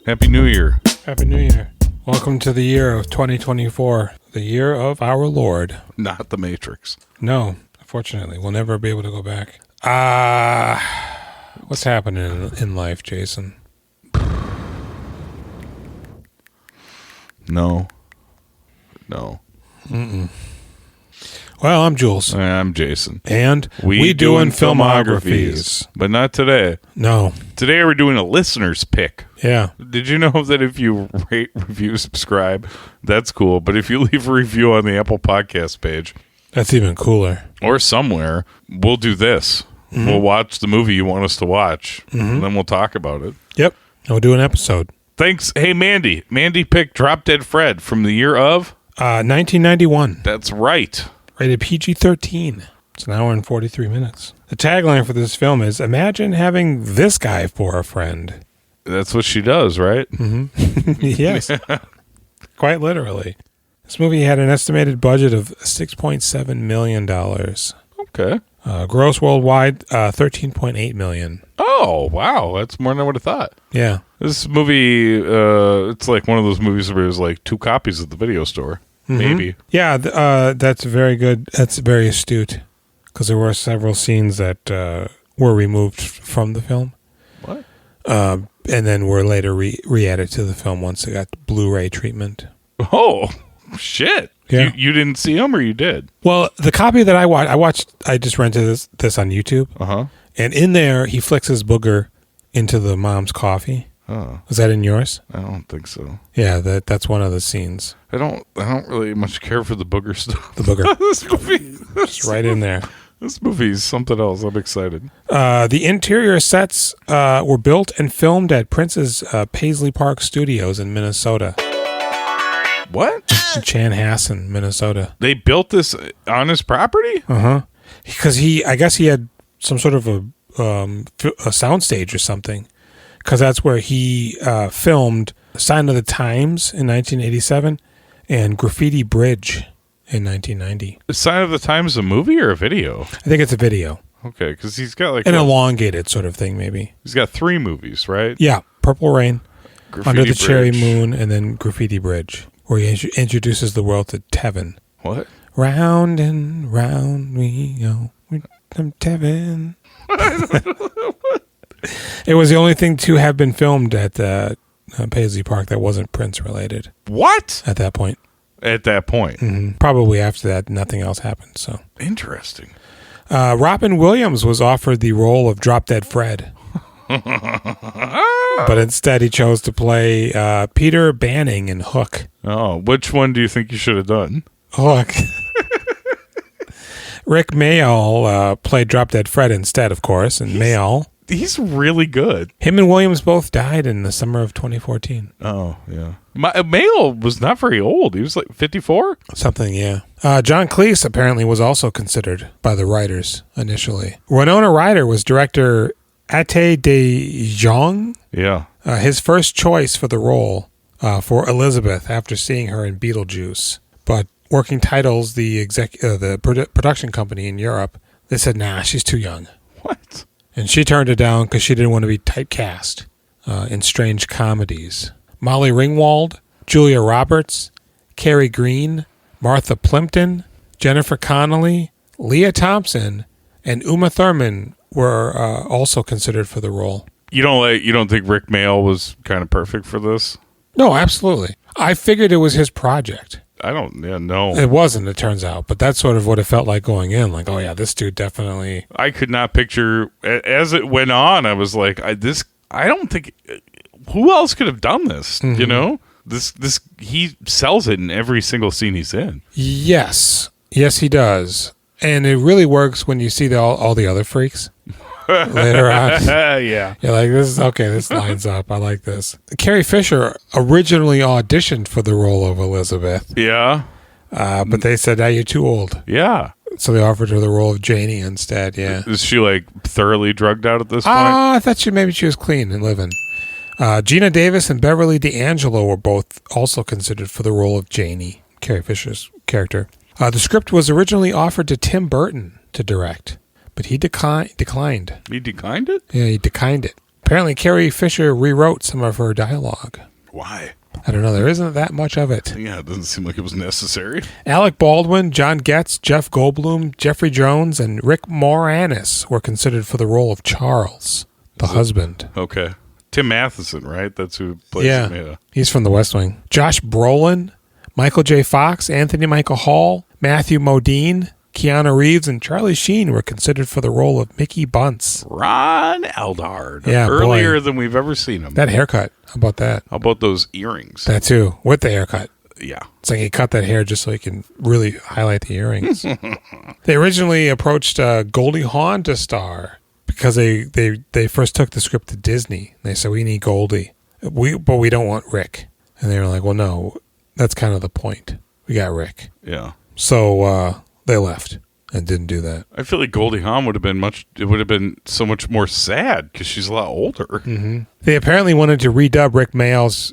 Happy New Year. Happy New Year. Welcome to the year of 2024, the year of our Lord. Not the Matrix. No, unfortunately, we'll never be able to go back. What's happening in life, Jason? No. Well, I'm Jules. I'm Jason. And we doing filmographies. But not today. No. Today we're doing a listener's pick. Yeah. Did you know that if you rate, review, subscribe, that's cool. But if you leave a review on the Apple Podcast page. That's even cooler. Or somewhere, we'll do this. Mm-hmm. We'll watch the movie you want us to watch. Mm-hmm. And then we'll talk about it. Yep. And we'll do an episode. Thanks. Hey, Mandy. Mandy picked Drop Dead Fred from the year of? 1991. That's right. Rated PG-13. It's an hour and 43 minutes. The tagline for this film is, imagine having this guy for a friend. That's what she does, right? Mm-hmm. Yes. Quite literally. This movie had an estimated budget of $6.7 million. Okay. Gross worldwide, $13.8 million. Oh, wow. That's more than I would have thought. Yeah. This movie, it's like one of those movies where there's like 2 copies at the video store. Mm-hmm. Maybe. Yeah, that's very good. That's very astute. Because there were several scenes that were removed from the film. What? And then were later re-added to the film once it got Blu-ray treatment. Oh, shit. Yeah. You didn't see them or you did? Well, the copy that I just rented this on YouTube. Uh-huh. And in there, he flicks his booger into the mom's coffee. Oh. Was that in yours? I don't think so. Yeah, that's one of the scenes. I don't really much care for the booger stuff. The booger. This movie. It's right in there. This movie is something else. I'm excited. The interior sets were built and filmed at Prince's Paisley Park Studios in Minnesota. What? In Chanhassen, Minnesota. They built this on his property? Uh-huh. Because I guess he had some sort of a soundstage or something. Because that's where he filmed Sign of the Times in 1987 and Graffiti Bridge in 1990. Sign of the Times a movie or a video? I think it's a video. Okay, because he's got like an elongated sort of thing, maybe. He's got 3 movies, right? Yeah, Purple Rain, Graffiti Under the Bridge. Cherry Moon, and then Graffiti Bridge, where he introduces the world to Tevin. What? Round and round we go with some Tevin. It was the only thing to have been filmed at Paisley Park that wasn't Prince related. What? At that point. At that point. Mm-hmm. Probably after that, nothing else happened. So interesting. Robin Williams was offered the role of Drop Dead Fred. But instead he chose to play Peter Banning in Hook. Oh, which one do you think you should have done? Hook. Rick Mayall played Drop Dead Fred instead, of course, and Mayall. He's really good. Him and Williams both died in the summer of 2014. Oh, yeah. Mayall was not very old. He was like 54? Something, yeah. John Cleese apparently was also considered by the writers initially. Winona Ryder was director Ate de Jong. Yeah. His first choice for the role for Elizabeth after seeing her in Beetlejuice. But working titles, the production company in Europe, they said, nah, she's too young. What? And she turned it down because she didn't want to be typecast in strange comedies. Molly Ringwald, Julia Roberts, Cary Green, Martha Plimpton, Jennifer Connelly, Leah Thompson, and Uma Thurman were also considered for the role. You don't think Rick Mayall was kind of perfect for this? No, absolutely. I figured it was his project. No. It wasn't, it turns out. But that's sort of what it felt like going in. Like, oh, yeah, this dude definitely... I could not picture... As it went on, I was like, I don't think... Who else could have done this? Mm-hmm. You know? He sells it in every single scene he's in. Yes. Yes, he does. And it really works when you see all the other freaks later on. Yeah. You're like, this lines up. I like this. Carrie Fisher originally auditioned for the role of Elizabeth. Yeah. But they said, you're too old. Yeah. So they offered her the role of Janie instead, yeah. Is she like thoroughly drugged out at this point? I thought maybe she was clean and living. Gina Davis and Beverly D'Angelo were both also considered for the role of Janie, Carrie Fisher's character. The script was originally offered to Tim Burton to direct, but he declined. He declined it? Yeah, he declined it. Apparently, Carrie Fisher rewrote some of her dialogue. Why? I don't know. There isn't that much of it. Yeah, it doesn't seem like it was necessary. Alec Baldwin, John Getz, Jeff Goldblum, Jeffrey Jones, and Rick Moranis were considered for the role of Charles, the husband. Okay. Tim Matheson, right? That's who plays him. Yeah. He's from The West Wing. Josh Brolin, Michael J. Fox, Anthony Michael Hall, Matthew Modine, Keanu Reeves, and Charlie Sheen were considered for the role of Mickey Bunce. Ron Eldard. Yeah, earlier boy. than we've ever seen him. That haircut. How about that? How about those earrings? That too. With the haircut. Yeah. It's like he cut that hair just so he can really highlight the earrings. They originally approached Goldie Hawn to star because they first took the script to Disney. They said, we need Goldie. But we don't want Rick. And they were like, well, no, that's kind of the point. We got Rick. Yeah. So they left and didn't do that. I feel like Goldie Hawn would have been so much more sad because she's a lot older. Mm-hmm. They apparently wanted to redub Rick Mayall's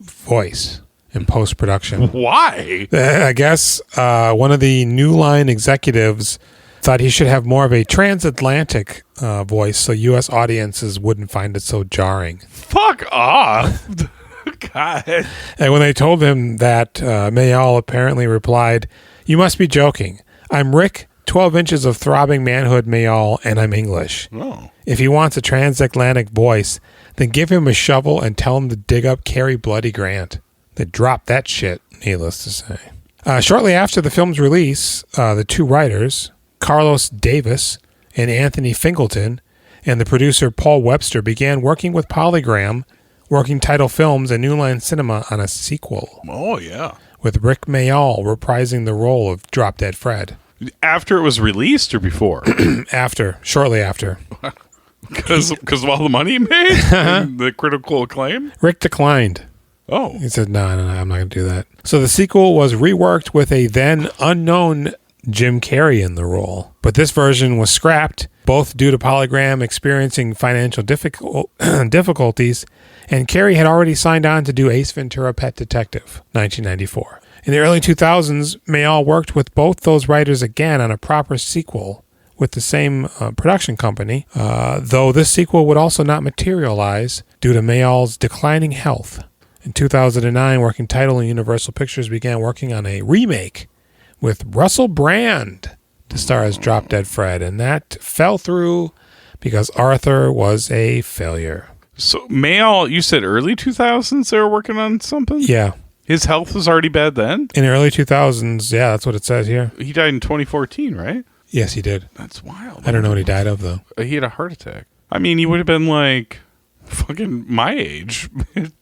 voice in post-production. Why? I guess one of the New Line executives thought he should have more of a transatlantic voice so U.S. audiences wouldn't find it so jarring. Fuck off. God. And when they told him that, Mayall apparently replied, "You must be joking. I'm Rick, 12 inches of throbbing manhood Mayall, and I'm English. Oh. If he wants a transatlantic voice, then give him a shovel and tell him to dig up Cary Bloody Grant." They dropped that shit, needless to say. Shortly after the film's release, the two writers, Carlos Davis and Anthony Fingleton, and the producer Paul Webster began working with Polygram, Working Title Films and New Line Cinema on a sequel. Oh, yeah. With Rick Mayall reprising the role of Drop Dead Fred. After it was released or before? Shortly after. Because of all the money he made? And the critical acclaim? Rick declined. Oh. He said, no, I'm not going to do that. So the sequel was reworked with a then unknown Jim Carrey in the role. But this version was scrapped, both due to Polygram experiencing financial difficulties, and Carrey had already signed on to do Ace Ventura: Pet Detective, 1994. In the early 2000s, Mayall worked with both those writers again on a proper sequel with the same production company, though this sequel would also not materialize due to Mayall's declining health. In 2009, Working Title and Universal Pictures began working on a remake with Russell Brand to star as Drop Dead Fred, and that fell through because Arthur was a failure. So Mayall, you said early 2000s they were working on something? Yeah. His health was already bad then? In the early 2000s, yeah, that's what it says here. He died in 2014, right? Yes, he did. That's wild. I don't know what he died of, though. He had a heart attack. I mean, he would have been like fucking my age in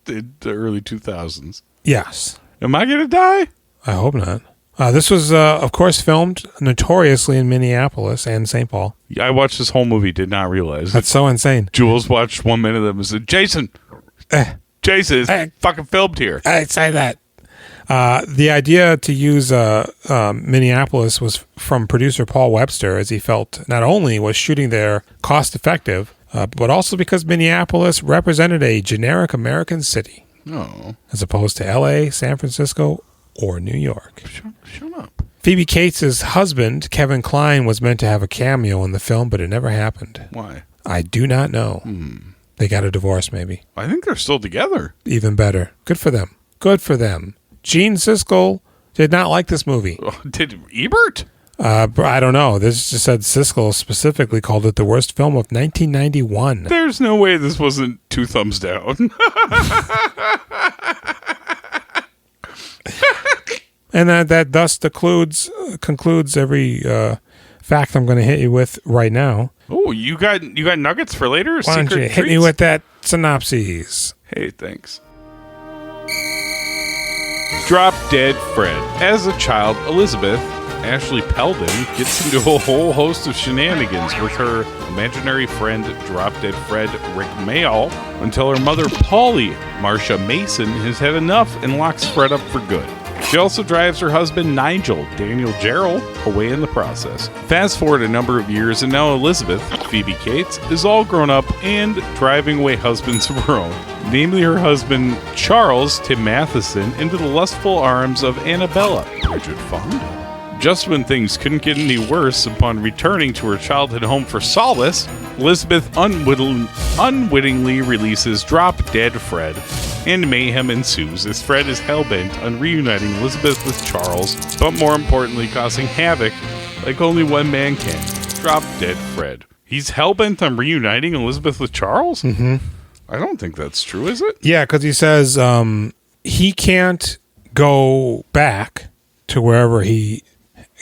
the early 2000s. Yes. Am I going to die? I hope not. This was, of course, filmed notoriously in Minneapolis and St. Paul. Yeah, I watched this whole movie, did not realize. That's so insane. Jules watched 1 minute of them and said, Jason, it's fucking filmed here. I'd say that. The idea to use Minneapolis was from producer Paul Webster, as he felt not only was shooting there cost effective, but also because Minneapolis represented a generic American city. Oh. As opposed to L.A., San Francisco, or New York. Shut up. Phoebe Cates' husband, Kevin Kline, was meant to have a cameo in the film, but it never happened. Why? I do not know. They got a divorce, maybe. I think they're still together. Even better. Good for them. Good for them. Gene Siskel did not like this movie. Did Ebert? I don't know. This just said Siskel specifically called it the worst film of 1991. There's no way this wasn't 2 thumbs down. And that thus concludes every fact I'm going to hit you with right now. Oh, you got nuggets for later? Why don't you hit me with that synopsis? Hey, thanks. Drop Dead Fred. As a child, Elizabeth, Ashley Peldon, gets into a whole host of shenanigans with her imaginary friend, Drop Dead Fred Rick Mayall, until her mother, Polly Marcia Mason, has had enough and locks Fred up for good. She also drives her husband, Nigel Daniel Jarrell, away in the process. Fast forward a number of years, and now Elizabeth, Phoebe Cates, is all grown up and driving away husbands of her own, namely her husband, Charles Tim Matheson, into the lustful arms of Annabella, Bridget Fonda. Just when things couldn't get any worse, upon returning to her childhood home for solace, Elizabeth unwittingly releases Drop Dead Fred, and mayhem ensues as Fred is hell-bent on reuniting Elizabeth with Charles, but more importantly causing havoc like only one man can. Drop Dead Fred. He's hell-bent on reuniting Elizabeth with Charles? Mm-hmm. I don't think that's true, is it? Yeah, because he says he can't go back to wherever he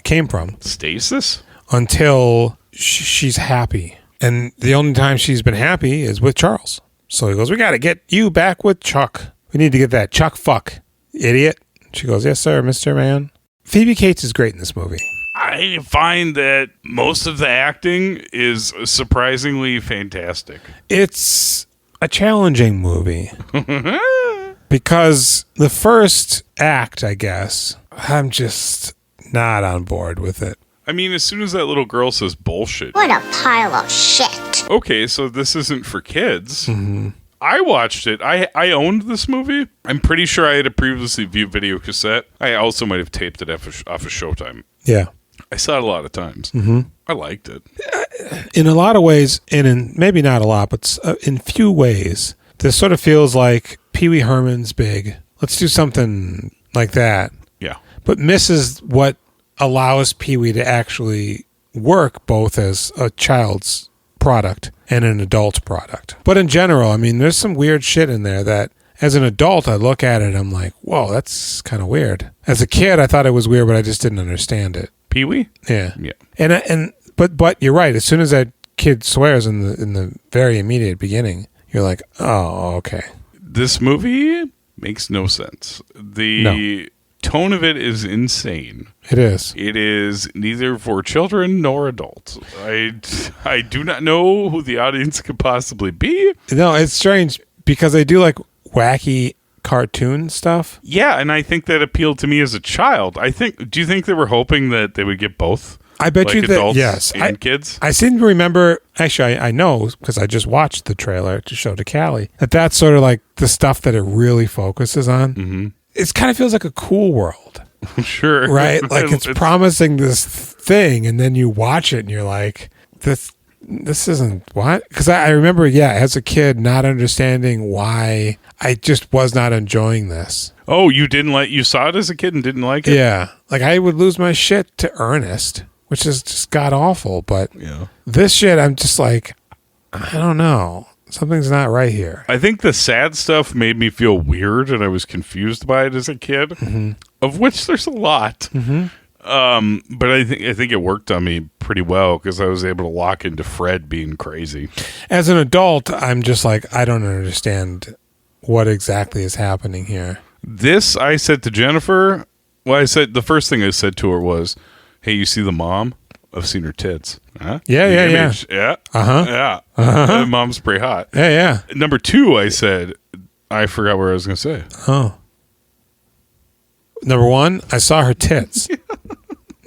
came from. Stasis? Until she's happy. And the only time she's been happy is with Charles. So he goes, we got to get you back with Chuck. We need to get that Chuck fuck, idiot. She goes, yes, sir, Mr. Man. Phoebe Cates is great in this movie. I find that most of the acting is surprisingly fantastic. It's a challenging movie. Because the first act, I guess, I'm just not on board with it. I mean, as soon as that little girl says bullshit. What a pile of shit. Okay, so this isn't for kids. Mm-hmm. I watched it. I owned this movie. I'm pretty sure I had a previously viewed video cassette. I also might have taped it off of Showtime. Yeah. I saw it a lot of times. Mm-hmm. I liked it. In a lot of ways, and in maybe not a lot, but in few ways, this sort of feels like Pee Wee Herman's Big. Let's do something like that. Yeah. But misses what allows Pee Wee to actually work both as a child's product and an adult product. But in general, I mean, there's some weird shit in there that as an adult, I look at it, I'm like, whoa, that's kind of weird. As a kid, I thought it was weird, but I just didn't understand it. Pee Wee? Yeah. Yeah. But you're right. As soon as that kid swears in the very immediate beginning, you're like, oh, okay. This movie makes no sense. The tone of it is insane. It is. It is neither for children nor adults. I do not know who the audience could possibly be. No, it's strange because they do like wacky cartoon stuff. Yeah, and I think that appealed to me as a child. Do you think they were hoping that they would get both? I bet like you that, adults yes. and kids? I seem to remember, actually, I know because I just watched the trailer to show to Callie, that's sort of like the stuff that it really focuses on. Mm-hmm. It kind of feels like a cool world. Sure. Right? Like it's promising this thing, and then you watch it and you're like, this isn't what? Because I remember, as a kid, not understanding why I just was not enjoying this. Oh, you saw it as a kid and didn't like it? Yeah. Like I would lose my shit to Ernest, which is just god awful. But this shit, I'm just like, I don't know. Something's not right here. I think the sad stuff made me feel weird, and I was confused by it as a kid, of which there's a lot. Mm-hmm. But I think it worked on me pretty well because I was able to lock into Fred being crazy. As an adult, I'm just like, I don't understand what exactly is happening here. This, I said to Jennifer, the first thing I said to her was, hey, you see the mom? I've seen her tits. Huh? Yeah. Yeah. Uh-huh. Yeah. Uh-huh. Mom's pretty hot. Yeah. Number 2, I said, I forgot what I was going to say. Oh. Number 1, I saw her tits.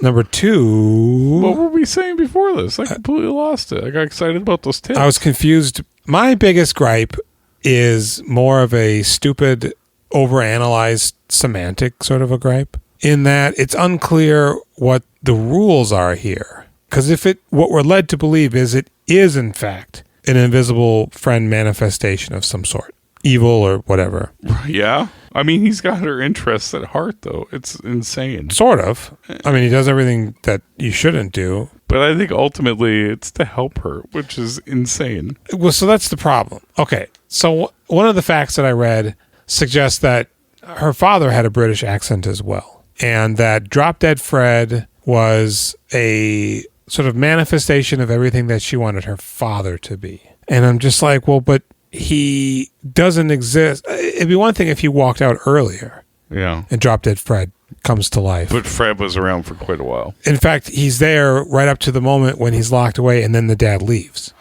Number 2... What were we saying before this? I completely lost it. I got excited about those tits. I was confused. My biggest gripe is more of a stupid, overanalyzed semantic sort of a gripe, in that it's unclear what the rules are here. Because what we're led to believe is it is, in fact, an invisible friend manifestation of some sort. Evil or whatever. Yeah. I mean, he's got her interests at heart, though. It's insane. Sort of. I mean, he does everything that you shouldn't do. But I think ultimately it's to help her, which is insane. Well, so that's the problem. Okay. So one of the facts that I read suggests that her father had a British accent as well. And that Drop Dead Fred was a sort of manifestation of everything that she wanted her father to be. And I'm just like, well, but he doesn't exist. It'd be one thing if he walked out earlier. Yeah. And Drop Dead Fred comes to life. But Fred was around for quite a while. In fact, he's there right up to the moment when he's locked away and then the dad leaves.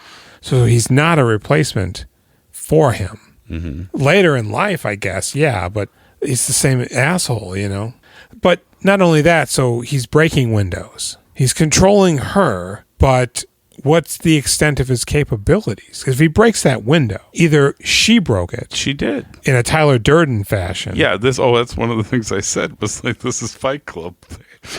So he's not a replacement for him. Mm-hmm. Later in life, I guess, yeah, but he's the same asshole, you know? But not only that, so he's breaking windows. He's controlling her, but what's the extent of his capabilities? Because if he breaks that window, either she broke it. She did. In a Tyler Durden fashion. Yeah, that's one of the things I said was like, this is Fight Club.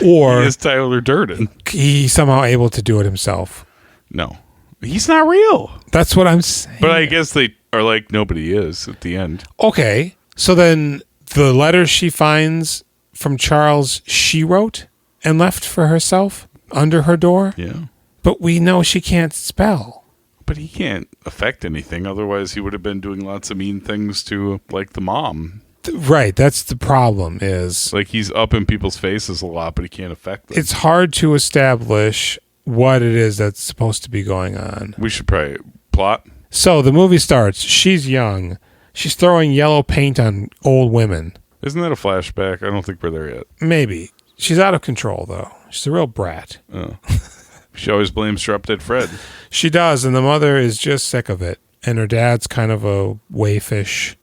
or He is Tyler Durden. he's somehow able to do it himself. No. He's not real. That's what I'm saying. But I guess they are like, nobody is at the end. Okay. So then the letters she finds from Charles, she wrote and left for herself under her door. Yeah. But we know she can't spell. But he can't affect anything. Otherwise, he would have been doing lots of mean things to, like, the mom. Right. That's the problem is. Like, he's up in people's faces a lot, but he can't affect them. It's hard to establish what it is that's supposed to be going on. We should probably plot. So the movie starts. She's young. She's throwing yellow paint on old women. Isn't that a flashback? I don't think we're there yet. Maybe. She's out of control, though. She's a real brat. Oh. She always blames Drop Dead Fred. She does, and the mother is just sick of it. And her dad's kind of a wayfish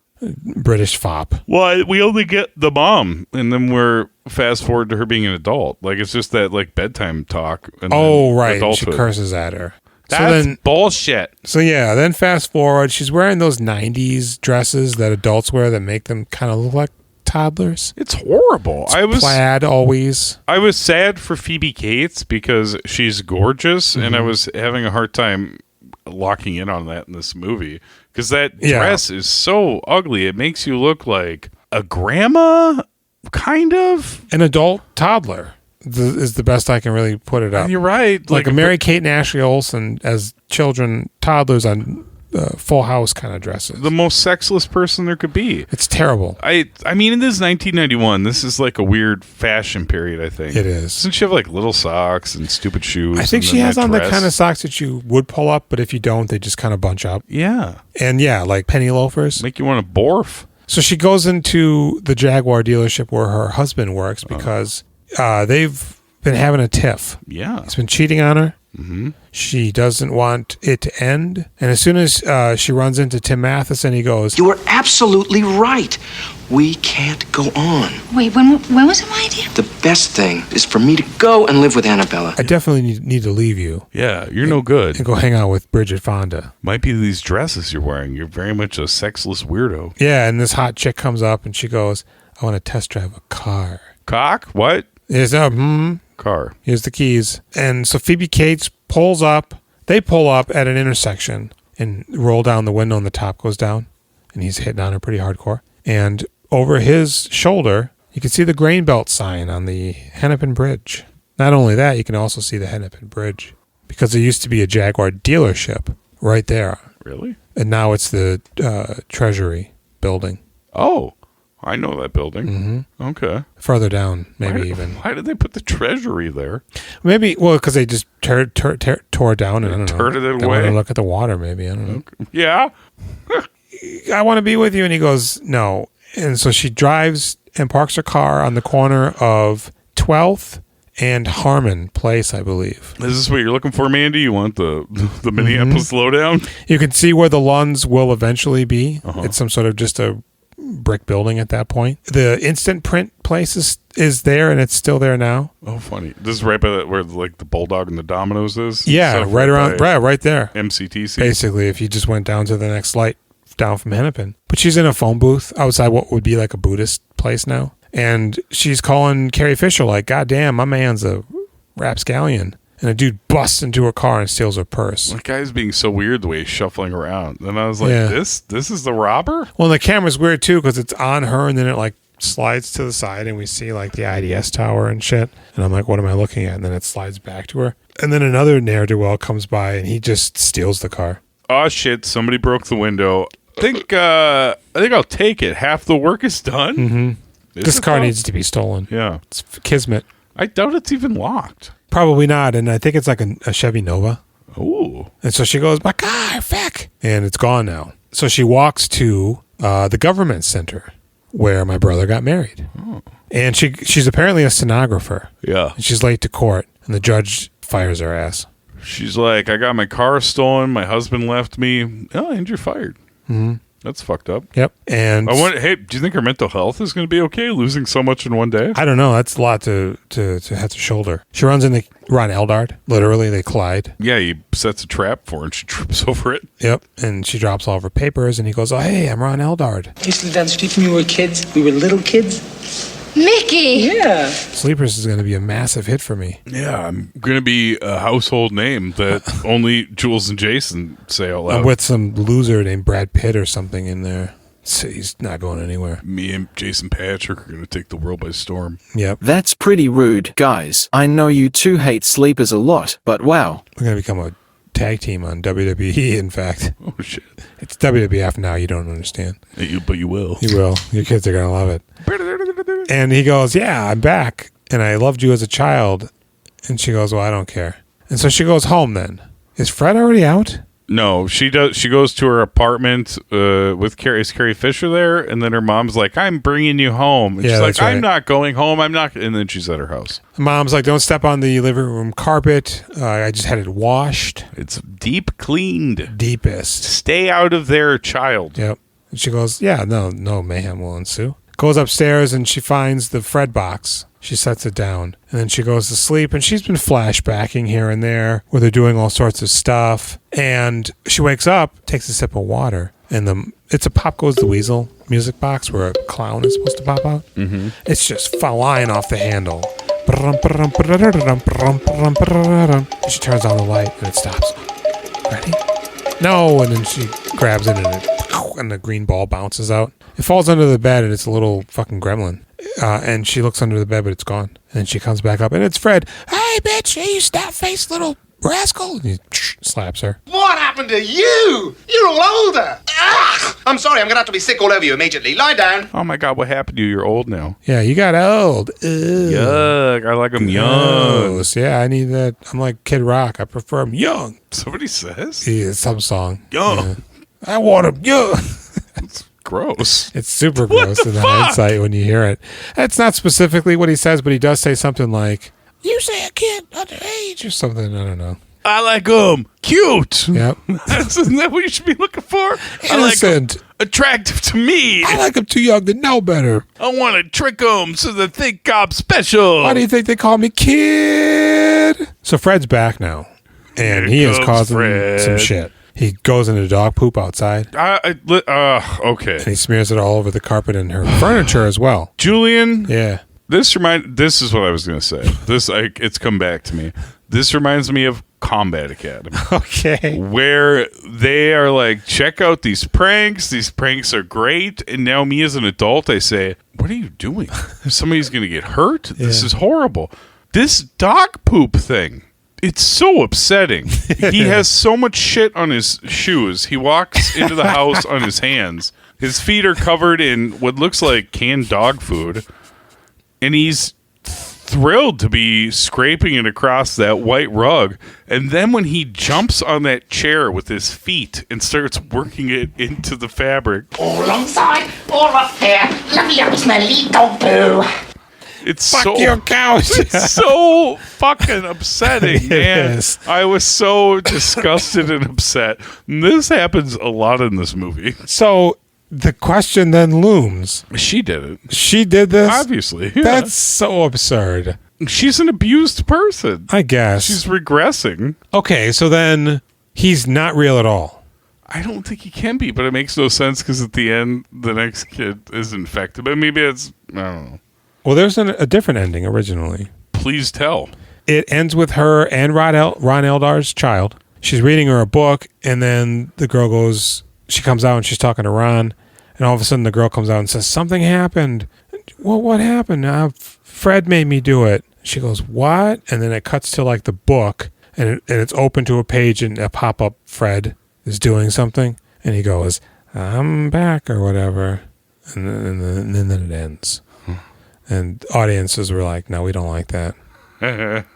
British fop. Well, we only get the mom, and then we're fast forward to her being an adult. Like, it's just that, like, bedtime talk. And Oh, right. Adulthood. She curses at her. That's bullshit. So, yeah, then fast forward. She's wearing those 90s dresses that adults wear that make them kind of look like toddlers. It's horrible. Plaid always. I was sad for Phoebe Cates because she's gorgeous, and I was having a hard time locking in on that in this movie because that dress is so ugly. It makes you look like a grandma, kind of. An adult toddler is the best I can really put it up. You're right. Like a Mary Kate and Ashley Olsen as children, toddlers on Full House kind of dresses. The most sexless person there could be. It's terrible. I mean, it is 1991. This is like a weird fashion period, I think. It is. Doesn't she have like little socks and stupid shoes? I think and she then has that on the dress? kind of socks that you would pull up, but if you don't, they just kind of bunch up. Yeah. And yeah, like penny loafers. Make you want to borf. So she goes into the Jaguar dealership where her husband works because they've been having a tiff. Yeah. He's been cheating on her. Mm-hmm. She doesn't want it to end. And as soon as she runs into Tim Matheson, he goes, "You were absolutely right. We can't go on. Wait, when was it my idea? The best thing is for me to go and live with Annabella." I definitely need to leave you. Yeah, you're no good. And go hang out with Bridget Fonda. Might be these dresses you're wearing. You're very much a sexless weirdo. Yeah, and this hot chick comes up and she goes, "I want to test drive a car." Cock? What? Is Car. Here's the keys. And so Phoebe Cates pulls up. They pull up at an intersection and roll down the window and the top goes down. And he's hitting on her pretty hardcore. And over his shoulder, you can see the grain belt sign on the Hennepin Bridge. Not only that, you can also see the Hennepin Bridge. Because there used to be a Jaguar dealership right there. Really? And now it's the Treasury building. Oh, I know that building. Mm-hmm. Okay. Further down, maybe even. Why did they put the Treasury there? Maybe, well, because they just tore it down and I don't know. Turted it They away. want to look at the water, maybe. I don't know. Okay. Yeah. I want to be with you. And he goes, no. And so she drives and parks her car on the corner of 12th and Harmon Place, I believe. Is this what you're looking for, Mandy? You want the Minneapolis lowdown? You can see where the Lunds will eventually be. It's some sort of just a brick building at that point. The Instant Print place is there, and it's still there now. Oh, funny. This is right by where like the Bulldog and the Domino's is? Yeah, right around, right there. MCTC? Basically, if you just went down to the next light down from Hennepin. But she's in a phone booth outside what would be like a Buddhist place now. And she's calling Carrie Fisher like, "God damn, my man's a rapscallion." And a dude busts into her car and steals her purse. That guy's being so weird the way he's shuffling around. And I was like, this is the robber? Well, the camera's weird too because it's on her and then it like slides to the side and we see like the IDS tower and shit. And I'm like, what am I looking at? And then it slides back to her. And then another ne'er-do-well comes by and he just steals the car. Oh, shit. Somebody broke the window. I think I'll take it. Half the work is done. Mm-hmm. This car needs to be stolen. Yeah. It's kismet. I doubt it's even locked. Probably not. And I think it's like a Chevy Nova. Ooh. And so she goes, "My car, feck." And it's gone now. So she walks to the government center where my brother got married. Oh. And she's apparently a stenographer. Yeah. And she's late to court. And the judge fires her ass. She's like, "I got my car stolen. My husband left me." Oh, and you're fired. Mm-hmm. That's fucked up. Yep. And hey, do you think her mental health is going to be okay losing so much in one day? I don't know. That's a lot to have to shoulder. She runs into Ron Eldard. Literally, they collide. Yeah, he sets a trap for her and she trips over it. Yep. And she drops all of her papers and he goes, "Oh, hey, I'm Ron Eldard." I used to live down the street from you. We were kids. We were little kids. Mickey! Yeah. Sleepers is going to be a massive hit for me. Yeah, I'm going to be a household name that only Jules and Jason say out loud. I'm with some loser named Brad Pitt or something in there. So he's not going anywhere. Me and Jason Patrick are going to take the world by storm. Yep. That's pretty rude, guys. I know you two hate sleepers a lot, but wow. We're going to become a tag team on WWE, in fact. Oh, shit. It's WWF now. You don't understand. But you will. You will. Your kids are going to love it. And he goes, yeah, I'm back. And I loved you as a child. And she goes, well, I don't care. And so she goes home then. Is Fred already out? No, she does. She goes to her apartment with Carrie. Is Carrie Fisher there? And then her mom's like, "I'm bringing you home." And Yeah, she's like, that's right. "I'm not going home. I'm not." And then she's at her house. Mom's like, don't step on the living room carpet. I just had it washed. It's deep cleaned. Deepest. Stay out of there, child. Yep. And she goes, yeah, no mayhem will ensue. Goes upstairs and she finds the Fred box. She sets it down. And then she goes to sleep. And she's been flashbacking here and there where they're doing all sorts of stuff. And she wakes up, takes a sip of water. And it's a Pop Goes the Weasel music box where a clown is supposed to pop out. Mm-hmm. It's just flying off the handle. She turns on the light and it stops. Ready? No. And then she grabs it and the green ball bounces out. It falls under the bed and it's a little fucking gremlin. And she looks under the bed, but it's gone. And then she comes back up and it's Fred. Hey, bitch, you snap-faced little rascal. And he slaps her. What happened to you? You're all older. Ugh! I'm sorry, I'm going to have to be sick all over you immediately. Lie down. Oh my God, what happened to you? You're old now. Yeah, you got old. Ugh. Yuck! I like them young. Gross. Yeah, I need that. I'm like Kid Rock. I prefer him young. Somebody says Yeah, some song. young. Yeah. I want him young. Gross. It's super gross in hindsight when you hear it. It's not specifically what he says, but he does say something like, you say a kid underage or something. I don't know. I like them cute. Yep. Isn't that what you should be looking for? Innocent. I like 'em attractive to me. I like him too young to know better. I want to trick them so they think I'm special. Why do you think they call me kid? So Fred's back now, and Here he is comes causing Fred. some shit. He goes into dog poop outside, Okay. and he smears it all over the carpet and her furniture as well. Julian, Yeah. this is what I was going to say. It's come back to me. This reminds me of Combat Academy, Okay. where they are like, check out these pranks. These pranks are great. And now me as an adult, I say, what are you doing? Somebody's going to get hurt? This Yeah. is horrible. This dog poop thing. It's so upsetting. He has so much shit on his shoes. He walks into the house on his hands. His feet are covered in what looks like canned dog food. And he's thrilled to be scraping it across that white rug. And then when he jumps on that chair with his feet and starts working it into the fabric, All inside, all up here. Lovely up smelly dog poo. it's Fuck so your couch. it's so fucking upsetting, man. is. I was so disgusted and upset. And this happens a lot in this movie. So the question then looms. She did it. She did this? Obviously. Yeah. That's so absurd. She's an abused person. I guess. She's regressing. Okay, so then he's not real at all. I don't think he can be, but it makes no sense because at the end, the next kid is infected. But maybe it's, I don't know. Well, there's a different ending originally. Please tell. It ends with her and Ron Eldar's child. She's reading her a book, and then the girl goes, she comes out and she's talking to Ron, and all of a sudden the girl comes out and says, something happened. Well, what happened? Fred made me do it. She goes, what? And then it cuts to like the book, and it's open to a page, and a pop-up Fred is doing something, and he goes, I'm back, or whatever. And then it ends. And audiences were like, no, we don't like that.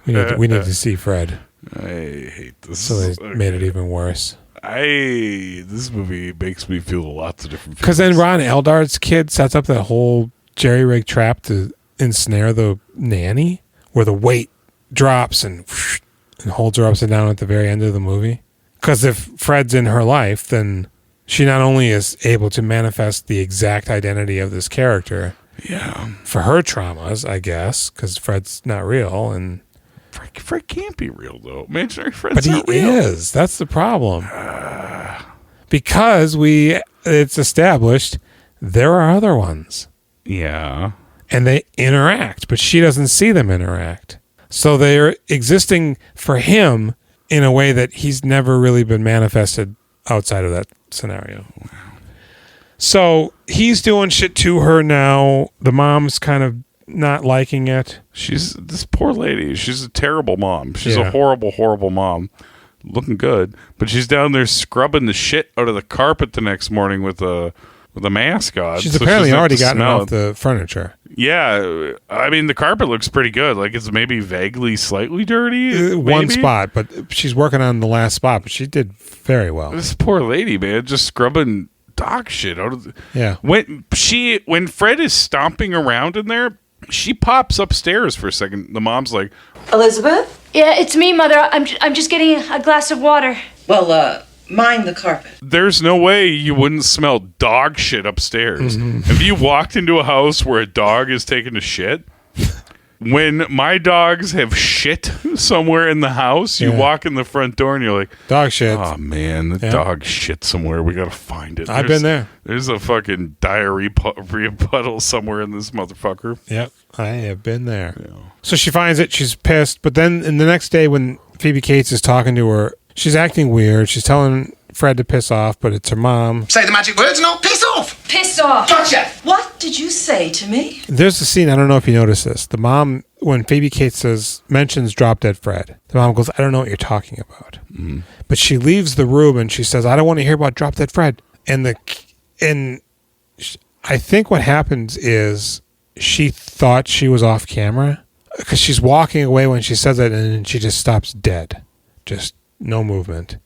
We need to see Fred. I hate this. So they made it even worse. This movie makes me feel lots of different feelings. Because then Ron Eldar's kid sets up that whole jerry-rig trap to ensnare the nanny, where the weight drops and holds her upside down at the very end of the movie. Because if Fred's in her life, then she not only is able to manifest the exact identity of this character, yeah, for her traumas, I guess, because Fred's not real, and Fred can't be real though. Imaginary Fred's but he not real. is. That's the problem. Because it's established there are other ones. Yeah. and they interact, but she doesn't see them interact. So they're existing for him in a way that he's never really been manifested outside of that scenario. So he's doing shit to her now. The mom's kind of not liking it. She's this poor lady. She's a terrible mom. She's Yeah. a horrible, horrible mom. Looking good, but she's down there scrubbing the shit out of the carpet the next morning with a mask on. She's so apparently she doesn't have already to gotten smell off it. the furniture. Yeah, I mean the carpet looks pretty good. Like it's maybe vaguely, slightly dirty. One maybe? spot, but she's working on the last spot, but she did very well. This poor lady, man, just scrubbing dog shit out of. Yeah. When Fred is stomping around in there, she pops upstairs for a second. The mom's like, Elizabeth? Yeah, it's me, Mother. I'm just getting a glass of water. Well, mind the carpet. there's no way you wouldn't smell dog shit upstairs. Mm-hmm. If you walked into a house where a dog is taking a shit, when my dogs have shit somewhere in the house, you Yeah. walk in the front door and you're like, Dog shit. oh man, the Yeah. dog shit somewhere. We gotta find it. I've been there. There's a fucking diarrhea puddle somewhere in this motherfucker. Yep, I have been there. So she finds it. She's pissed. But then in the next day when Phoebe Cates is talking to her, she's acting weird. She's telling Fred to piss off, but it's her mom. Say the magic words and I'll piss off. Piss off. Gotcha. What did you say to me? There's a scene, I don't know if you noticed this. The mom, when Phoebe Cates mentions Drop Dead Fred, the mom goes, I don't know what you're talking about. Mm-hmm. But she leaves the room and she says, I don't want to hear about Drop Dead Fred. And I think what happens is she thought she was off camera because she's walking away when she says it and then she just stops dead. Just no movement.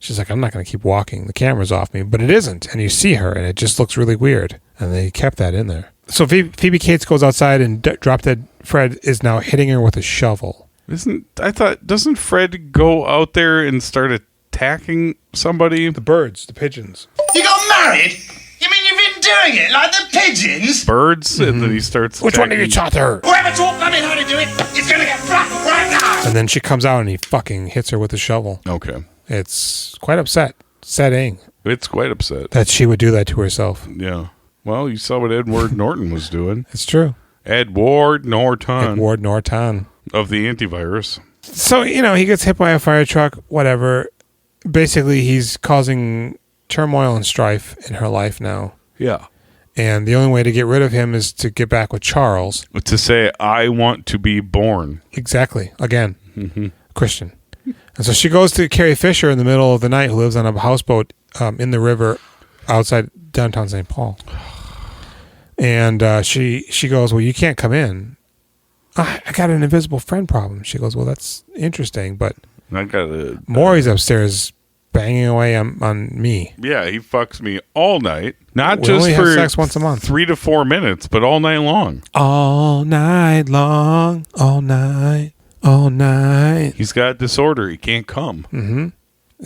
She's like, I'm not going to keep walking. The camera's off me. But it isn't. And you see her, and it just looks really weird. And they kept that in there. So Phoebe Cates goes outside, and Drop Dead Fred is now hitting her with a shovel. Doesn't Fred go out there and start attacking somebody? The birds, the pigeons. You got married? You mean you've been doing it like the pigeons? Birds, and then he starts Which one attacking. of you taught her? Whoever taught me how to do it is going to get flat right now. And then she comes out, and he fucking hits her with a shovel. Okay. It's quite upsetting It's quite upset. that she would do that to herself. Yeah. Well, you saw what Edward Norton was doing. It's true. Edward Norton Edward Norton. of the antivirus. So, he gets hit by a fire truck, whatever. Basically, he's causing turmoil and strife in her life now. Yeah. And the only way to get rid of him is to get back with Charles. To say, I want to be born. Exactly. Again, Christian. And so she goes to Carrie Fisher in the middle of the night, who lives on a houseboat in the river outside downtown St. Paul. And she goes, well, you can't come in. I got an invisible friend problem. She goes, well, that's interesting, but I got Maury's upstairs banging away on me. Yeah, he fucks me all night. Not We just only have for sex once a month. 3 to 4 minutes, but all night long. All night long, all night, all night. He's got a disorder. He can't come.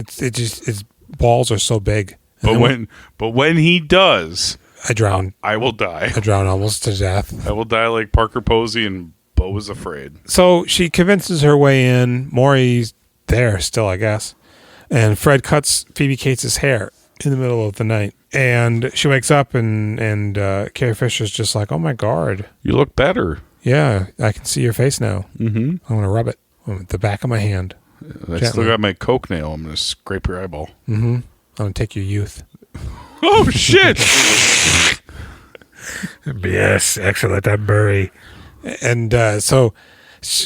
His balls are so big. But when he does, I drown. I will die. I drown almost to death. I will die like Parker Posey and Bo is Afraid. So she convinces her way in. Maury's there still, I guess. And Fred cuts Phoebe Cates' hair in the middle of the night. And she wakes up and Carrie Fisher's just like, oh my God. You look better. Yeah, I can see your face now. Mm-hmm. I'm going to rub it with the back of my hand. I Gently. still got my Coke nail. I'm going to scrape your eyeball. Mm-hmm. I'm going to take your youth. Oh, shit. Yes, excellent. I'm Murray. And so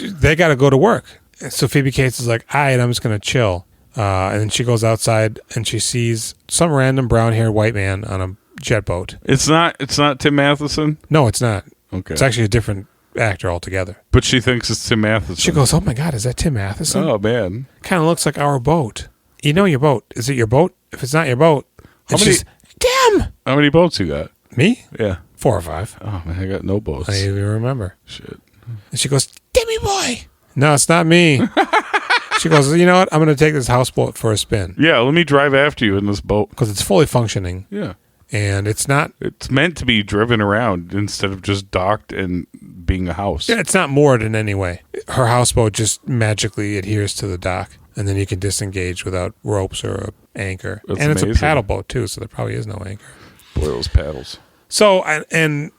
they got to go to work. So Phoebe Cates is like, all right, I'm just going to chill. And then she goes outside and she sees some random brown-haired white man on a jet boat. It's not Tim Matheson? No, it's not. Okay. It's actually a different actor altogether. But she thinks it's Tim Matheson. She goes, oh my God, is that Tim Matheson? Oh, man. Kind of looks like our boat. You know your boat. Is it your boat? If it's not your boat, How it's many- just, damn! How many boats you got? Me? Yeah. 4 or 5. Oh, man, I got no boats. I don't even remember. Shit. And she goes, Demi boy. No, it's not me. She goes, you know what? I'm going to take this houseboat for a spin Yeah, let me drive after you in this boat. because it's fully functioning Yeah. and it's not. It's meant to be driven around instead of just docked and being a house. Yeah, it's not moored in any way. Her houseboat just magically adheres to the dock, and then you can disengage without ropes or an anchor. That's and it's amazing. a paddle boat too, so there probably is no anchor. Boy, those paddles. So and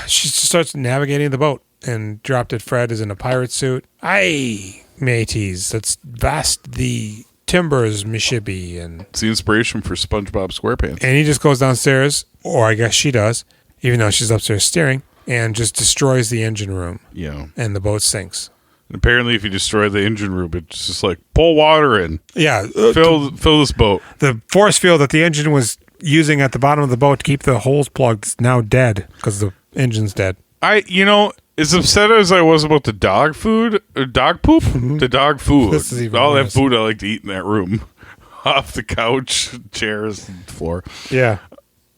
she starts navigating the boat, and Drop Dead Fred is in a pirate suit. Aye, mateys, let's vast the timbers, Mississippi. And It's the inspiration for SpongeBob SquarePants. he just goes downstairs, or I guess she does, even though she's upstairs steering, and just destroys the engine room, Yeah. and the boat sinks. And apparently, if you destroy the engine room, it's just like pull water in, Yeah, fill this boat. the force field that the engine was using at the bottom of the boat to keep the holes plugged is now dead because the engine's dead. As upset as I was about the dog food, or dog poop, the dog food, This is even all worse. that food I like to eat in that room, off the couch, chairs, and floor. Yeah.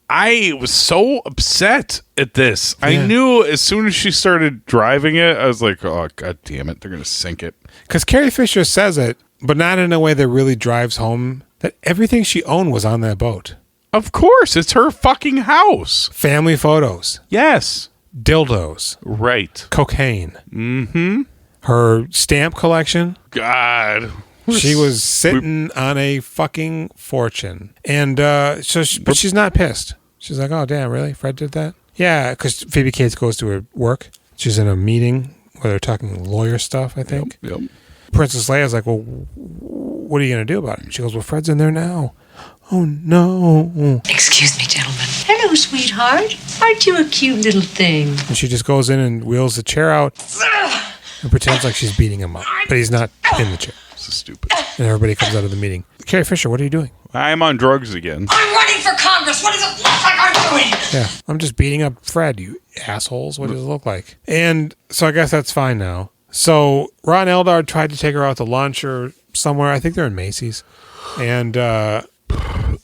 I was so upset at this. I Yeah. knew as soon as she started driving it, I was like, oh, God damn it, they're going to sink it. Because Carrie Fisher says it, but not in a way that really drives home that everything she owned was on that boat. Of course, it's her fucking house. Family photos, Yes. dildos, Right. cocaine. Mm-hmm. Her stamp collection. God. She was sitting on a fucking fortune. And but she's not pissed. She's like, oh, damn, really? Fred did that? Yeah, because Phoebe Cates goes to her work. She's in a meeting where they're talking lawyer stuff, I think. Yep. Princess Leia's like, well, what are you going to do about it? She goes, well, Fred's in there now. Oh, no. Excuse me, gentlemen. Hello, sweetheart. Aren't you a cute little thing? And she just goes in and wheels the chair out and pretends like she's beating him up. But he's not in the chair. This is stupid. And everybody comes out of the meeting. Carrie Fisher, what are you doing? I'm on drugs again. I'm running for Congress. What does it look like I'm doing? Yeah, I'm just beating up Fred, you assholes. What does it look like? And so I guess that's fine now. So Ron Eldard tried to take her out to lunch or somewhere. I think they're in Macy's. And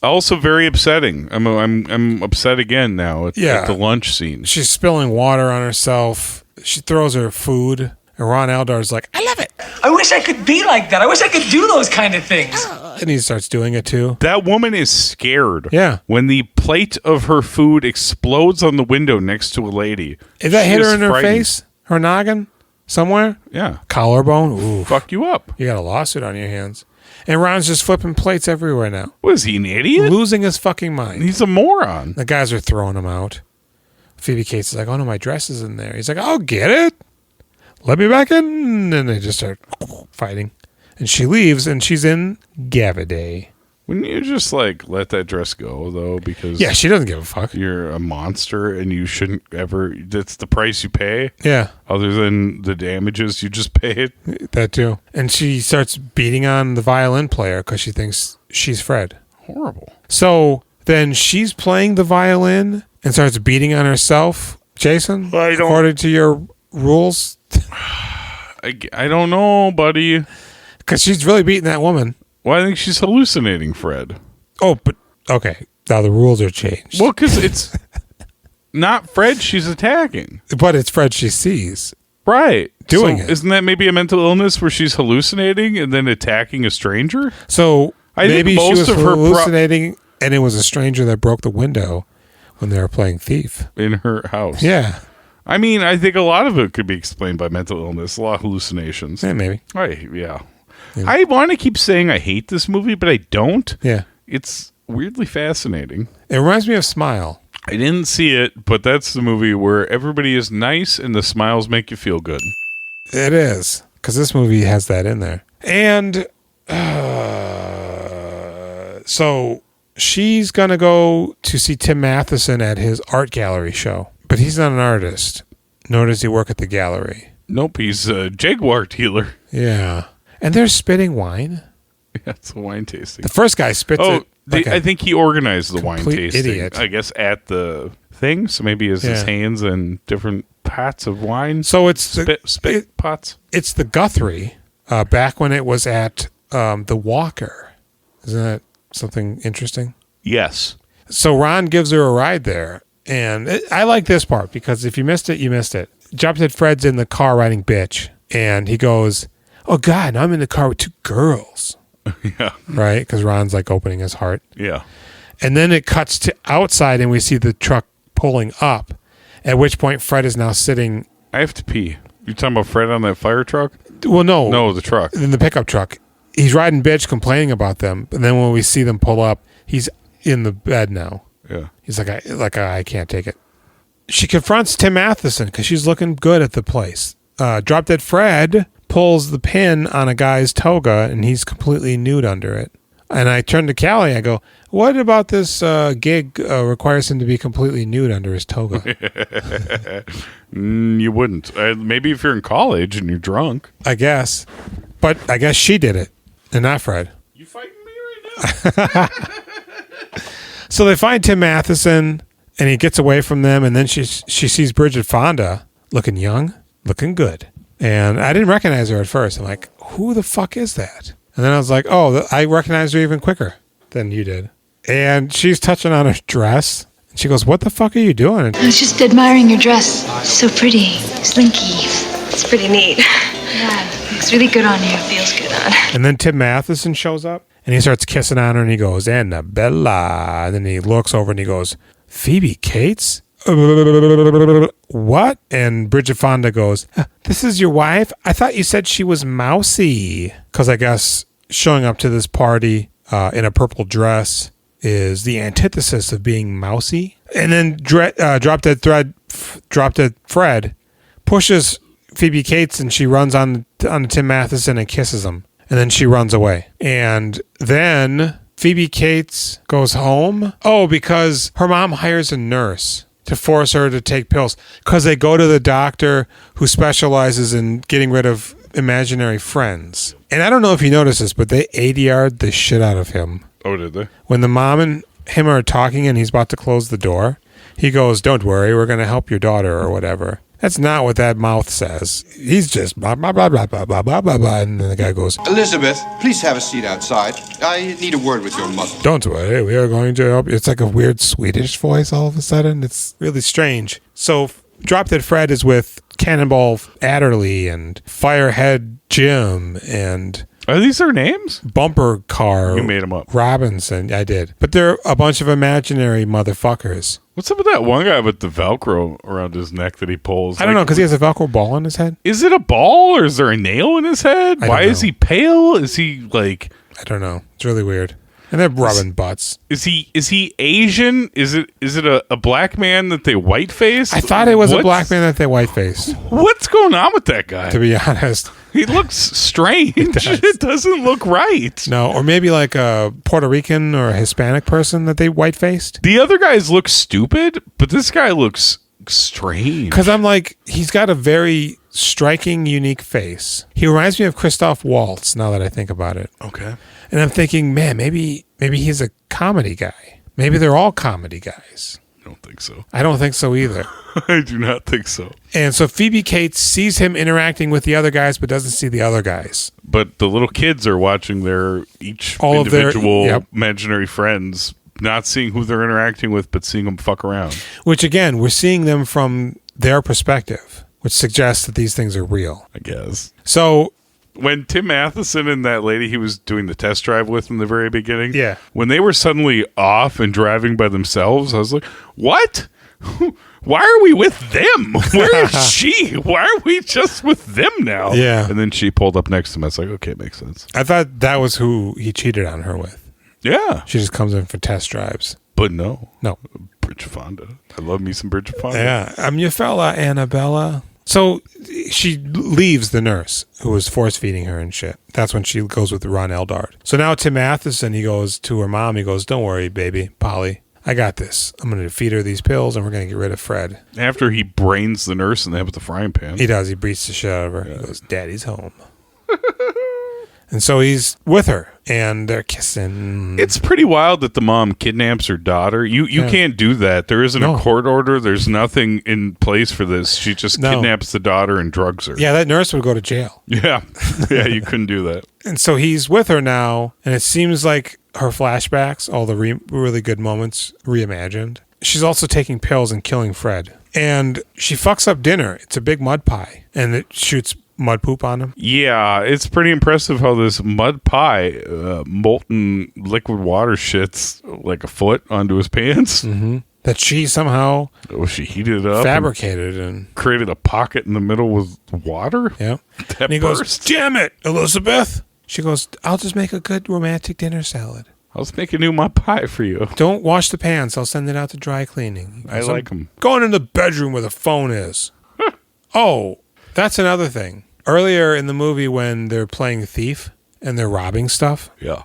Also very upsetting. I'm upset again now at the lunch scene. she's spilling water on herself. She throws her food. And Ron Eldar's like, I love it. I wish I could be like that. I wish I could do those kind of things. And he starts doing it too. That woman is scared. Yeah. When the plate of her food explodes on the window next to a lady. If that She hit her is in her frightened. face, her noggin, somewhere, Yeah. collarbone, ooh, Fuck you up. you got a lawsuit on your hands. And Ron's just flipping plates everywhere now. What is he, an idiot? Losing his fucking mind. He's a moron. The guys are throwing him out. Phoebe Cates is like, oh no, my dress is in there. He's like, I'll get it. Let me back in. And they just start fighting. And she leaves and she's in Gaviday. Wouldn't you just like let that dress go though? Because Yeah, she doesn't give a fuck. you're a monster and you shouldn't ever. That's the price you pay. Yeah, Other than the damages you just paid. that too. And she starts beating on the violin player because she thinks she's Fred. Horrible. So then she's playing the violin and starts beating on herself. Jason, I don't- according to your rules, I don't know, buddy. because she's really beating that woman. Well, I think she's hallucinating, Fred. Oh, but okay. Now the rules are changed. Well, because it's not Fred she's attacking. But it's Fred she sees. Right. Doing So it. Isn't that maybe a mental illness where she's hallucinating and then attacking a stranger? So I think maybe she most was of her hallucinating and it was a stranger that broke the window when they were playing thief. In her house. Yeah. I mean, I think a lot of it could be explained by mental illness, a lot of hallucinations. Yeah, maybe. Yeah. I want to keep saying I hate this movie, but I don't. Yeah. It's weirdly fascinating. It reminds me of Smile. I didn't see it, but that's the movie where everybody is nice and the smiles make you feel good. It is. Because this movie has that in there. And so she's going to go to see Tim Matheson at his art gallery show. But he's not an artist, nor does he work at the gallery. Nope, he's a Jaguar dealer. Yeah. And they're spitting wine. Yeah, it's a wine tasting. The first guy spits it. like I think he organized the wine complete tasting. idiot. I guess at the thing, so maybe he has his Yeah. hands in different pots of wine. So it's spit pots. It's the Guthrie, back when it was at the Walker. Isn't that something interesting? Yes. So Ron gives her a ride there, and I like this part because if you missed it, you missed it. Drop Dead Fred's in the car riding bitch, and he goes, "Oh God, I'm in the car with two girls." Yeah. Right? Because Ron's like opening his heart. Yeah. And then it cuts to outside, and we see the truck pulling up, at which point Fred is now sitting. I have to pee. You talking about Fred on that fire truck? Well, no. No, the truck. In the pickup truck. He's riding bitch, complaining about them. And then when we see them pull up, he's in the bed now. Yeah. He's like, I can't take it. she confronts Tim Matheson because she's looking good at the place. Drop Dead Fred pulls the pin on a guy's toga, and he's completely nude under it. And I turn to Callie. I go, what about this gig requires him to be completely nude under his toga? You wouldn't. Maybe if you're in college and you're drunk. I guess. But I guess she did it, and not Fred. You fighting me right now? So they find Tim Matheson, and he gets away from them, and then she sees Bridget Fonda looking young, looking good. And I didn't recognize her at first. I'm like, who the fuck is that? And then I was like, oh, I recognized her even quicker than you did. And she's touching on her dress. And she goes, what the fuck are you doing? I was just admiring your dress. It's so pretty, slinky. It's pretty neat. Yeah, looks really good on you. Feels good on. And then Tim Matheson shows up, and he starts kissing on her, and he goes, Annabella. And then he looks over, and he goes, Phoebe Cates? What? And Bridget Fonda goes, this is your wife? I thought you said she was mousy. Because I guess showing up to this party in a purple dress is the antithesis of being mousy. And then Drop Dead Fred pushes Phoebe Cates, and she runs on Tim Matheson and kisses him. And then she runs away. And then Phoebe Cates goes home. Oh, because her mom hires a nurse to force her to take pills. Because they go to the doctor who specializes in getting rid of imaginary friends. And I don't know if you noticed this, but they ADR'd the shit out of him. Oh, did they? When the mom and him are talking and he's about to close the door, he goes, don't worry, we're going to help your daughter or whatever. That's not what that mouth says. He's just blah, blah, blah, blah, blah, blah, blah, blah, blah. And then the guy goes, Elizabeth, please have a seat outside. I need a word with your mother. don't worry, we are going to help you. It's like a weird Swedish voice all of a sudden. It's really strange. So Drop Dead Fred is with Cannonball Adderley and Firehead Jim and... Are these their names? Bumper Car. You made them up. Robinson. I did. But they're a bunch of imaginary motherfuckers. What's up with that one guy with the Velcro around his neck that he pulls? I don't know, because he has a Velcro ball in his head. Is it a ball or is there a nail in his head? Why is he pale? Is he like... I don't know. It's really weird. And they're rubbing butts. Is he Asian? Is it a black man that they white faced? I thought it was a black man that they white faced. What's going on with that guy? To be honest. He looks strange. It doesn't look right. No, or maybe like a Puerto Rican or a Hispanic person that they white faced. The other guys look stupid, but this guy looks strange. Because I'm like, he's got a very striking, unique face. He reminds me of Christoph Waltz, now that I think about it. Okay. And I'm thinking, man, maybe he's a comedy guy. Maybe they're all comedy guys. I don't think so. I don't think so either. I do not think so. And so Phoebe Cates sees him interacting with the other guys, but doesn't see the other guys. But the little kids are watching all individual imaginary friends, not seeing who they're interacting with, but seeing them fuck around. Which, again, we're seeing them from their perspective, which suggests that these things are real. I guess. So... when Tim Matheson and that lady he was doing the test drive with in the very beginning, yeah, when they were suddenly off and driving by themselves, I was like, what? Why are we with them? Where is she? Why are we just with them now? Yeah. And then she pulled up next to him. I was like, okay, it makes sense. I thought that was who he cheated on her with. Yeah. She just comes in for test drives. But no. Bridget Fonda. I love me some Bridget Fonda. Yeah. I'm your fella, Annabella. So she leaves the nurse who was force feeding her and shit. That's when she goes with Ron Eldard. So now Tim Matheson, he goes to her mom. He goes, don't worry, baby, Polly. I got this. I'm going to feed her these pills and we're going to get rid of Fred. After he brains the nurse in the head with the frying pan. He does. He beats the shit out of her. Yeah. He goes, Daddy's home. And so he's with her, and they're kissing. It's pretty wild that the mom kidnaps her daughter. You can't do that. There isn't a court order. There's nothing in place for this. She just kidnaps the daughter and drugs her. Yeah, that nurse would go to jail. Yeah. Yeah, you couldn't do that. And so he's with her now, and it seems like her flashbacks, all the really good moments, reimagined. She's also taking pills and killing Fred. And she fucks up dinner. It's a big mud pie, and it shoots mud poop on him. Yeah, it's pretty impressive how this mud pie, molten liquid water shits like a foot onto his pants. Mm-hmm. That she somehow she heated it up, fabricated, and created a pocket in the middle with water. Yeah, and he goes, "Damn it, Elizabeth!" She goes, "I'll just make a good romantic dinner salad." I'll just make a new mud pie for you. Don't wash the pants. I'll send it out to dry cleaning. I like them. Going in the bedroom where the phone is. Oh, that's another thing. Earlier in the movie when they're playing thief and they're robbing stuff. Yeah.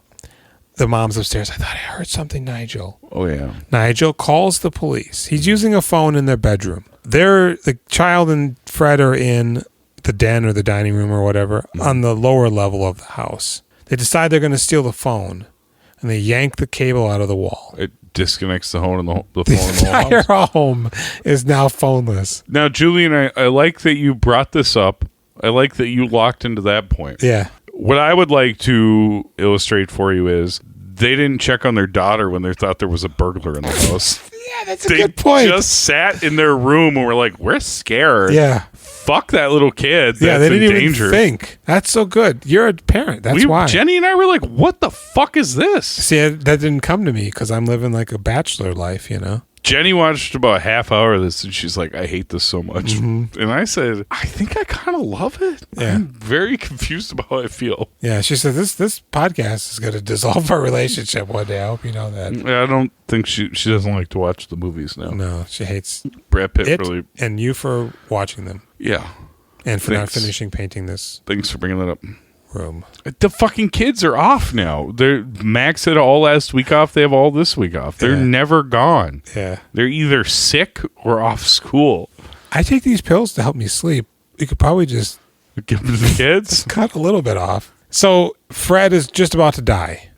The mom's upstairs. I thought I heard something, Nigel. Oh, yeah. Nigel calls the police. He's using a phone in their bedroom. The child and Fred are in the den or the dining room or whatever on the lower level of the house. They decide they're going to steal the phone, and they yank the cable out of the wall. It disconnects the phone and the phone in the whole entire house. home is now phoneless. Now, Julian, I like that you brought this up. I like that you locked into that point. Yeah. What I would like to illustrate for you is they didn't check on their daughter when they thought there was a burglar in the house. Yeah, that's a good point. They just sat in their room and were like, we're scared. Yeah. Fuck that little kid. Yeah, that's they didn't in danger. even think. That's so good. You're a parent. That's why. Jenny and I were like, what the fuck is this? See, that didn't come to me because I'm living like a bachelor life, you know? Jenny watched about a half hour of this and she's like, I hate this so much. Mm-hmm. And I said, I think I kind of love it. Yeah. I'm very confused about how I feel. Yeah, she said, this podcast is going to dissolve our relationship one day. I hope you know that. I don't think she doesn't like to watch the movies now. No, she hates Brad Pitt it really. and you for watching them. Yeah. And for not Thanks. finishing painting this Thanks for bringing that up. room. The fucking kids are off now. Max had all last week off. They have all this week off. They're Yeah. never gone. Yeah. They're either sick or off school. I take these pills to help me sleep. You could probably just Give them to the kids. cut a little bit off. So Fred is just about to die.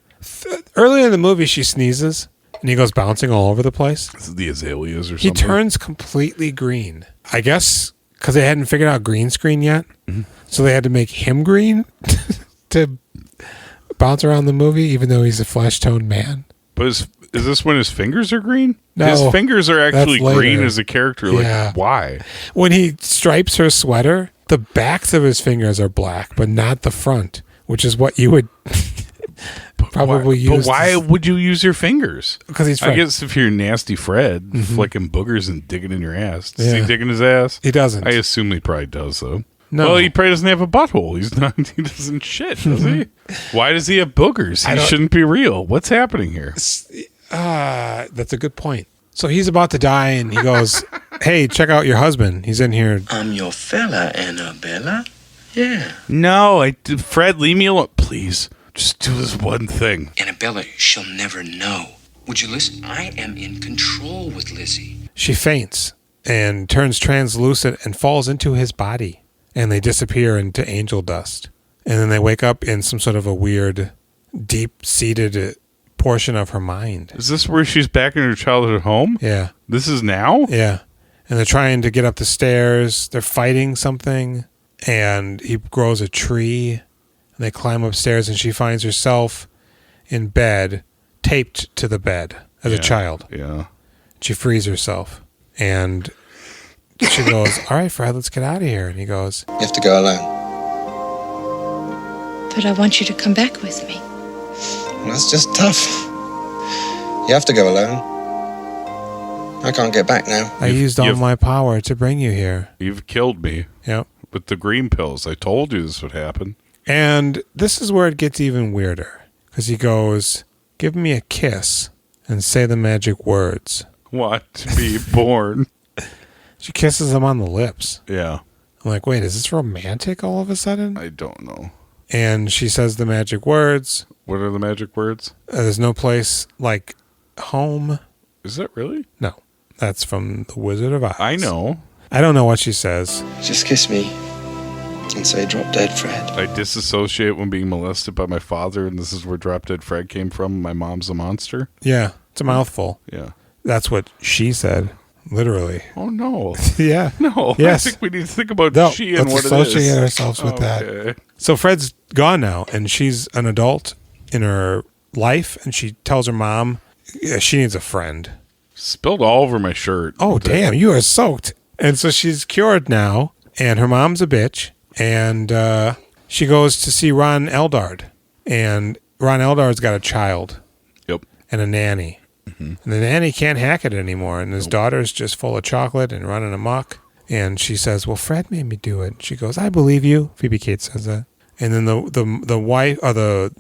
Earlier in the movie, she sneezes and he goes bouncing all over the place. This is the azaleas or He something. turns completely green. I guess because they hadn't figured out green screen yet. Mm-hmm. So they had to make him green to bounce around the movie, even though he's a flesh-toned man. But is this when his fingers are green? No, his fingers are actually that's later. green as a character. Like, Yeah. why? When he stripes her sweater, the backs of his fingers are black, but not the front, which is what you would probably use. But why would you use your fingers? Because he's I Fred. guess if you're nasty Fred, flicking boogers and digging in your ass. Does he Yeah. dig in his ass? He doesn't. I assume he probably does, though. No. Well, he probably doesn't have a butthole. He's not. He doesn't shit, does he? Why does he have boogers? He shouldn't be real. What's happening here? That's a good point. So he's about to die, and he goes, "Hey, check out your husband. He's in here." I'm your fella, Annabella. Yeah. No, Fred, leave me alone, please. Just do this one thing. Annabella, she'll never know. Would you listen? I am in control with Lizzie. She faints and turns translucent and falls into his body, and they disappear into angel dust. And then they wake up in some sort of a weird, deep-seated portion of her mind. Is this where she's back in her childhood home? Yeah. This is now? Yeah. And they're trying to get up the stairs. They're fighting something, and he grows a tree, and they climb upstairs, and she finds herself in bed, taped to the bed as a child. Yeah. She frees herself, and she goes, "All right, Fred, let's get out of here." And he goes, You have to go alone. But I want you to come back with me. Well, that's just tough. You have to go alone. I can't get back now. "I used all my power to bring you here." You've killed me. Yep. With the green pills. I told you this would happen. And this is where it gets even weirder, because he goes, "Give me a kiss and say the magic words." Want to be born. She kisses him on the lips. Yeah. I'm like, wait, is this romantic all of a sudden? I don't know. And she says the magic words. What are the magic words? There's no place like home. Is that really? No. That's from The Wizard of Oz. I know. I don't know what she says. Just kiss me and say drop dead Fred. I disassociate when being molested by my father, and this is where Drop Dead Fred came from. My mom's a monster. Yeah, it's a mouthful. Yeah. That's what she said, literally. Oh, no. Yeah. No. Yes. I think we need to think about No, she and let's what it is. associate ourselves with that. So Fred's gone now, and she's an adult in her life, and she tells her mom she needs a friend. Spilled all over my shirt. Oh, damn, you are soaked. And so she's cured now, and her mom's a bitch, and she goes to see Ron Eldard, and Ron Eldard's got a child. Yep. And a nanny. And the nanny can't hack it anymore, and his daughter's just full of chocolate and running amok. And she says, "Well, Fred made me do it." She goes, "I believe you." Phoebe Cates says that. And then the wife or the